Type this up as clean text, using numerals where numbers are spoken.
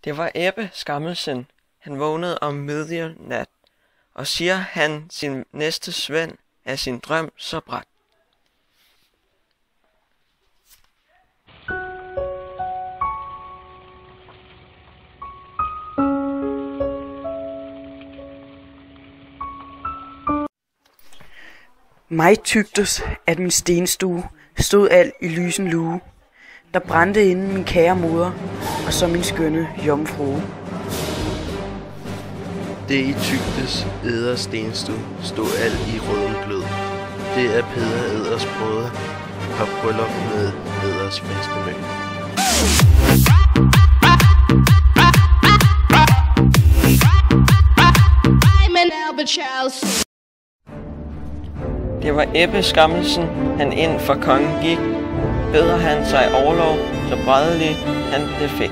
Det var Ebbe Skammelsen. Han vågnede om midnat, og siger han sin næste svend, er sin drøm så brat. Mig tygtes, at min stenstue stod alt i lysen lue, der brændte inden min kære moder, og så min skønne jomfrue. Det i tygtes eders stenstue stod alt i røden glød. Det er Peder Eders brødre, har bryllup med Eders festemø. Det var Ebbe Skammelsen, han ind for kongen gik, beder han sig overlov, så brædelig han det fik.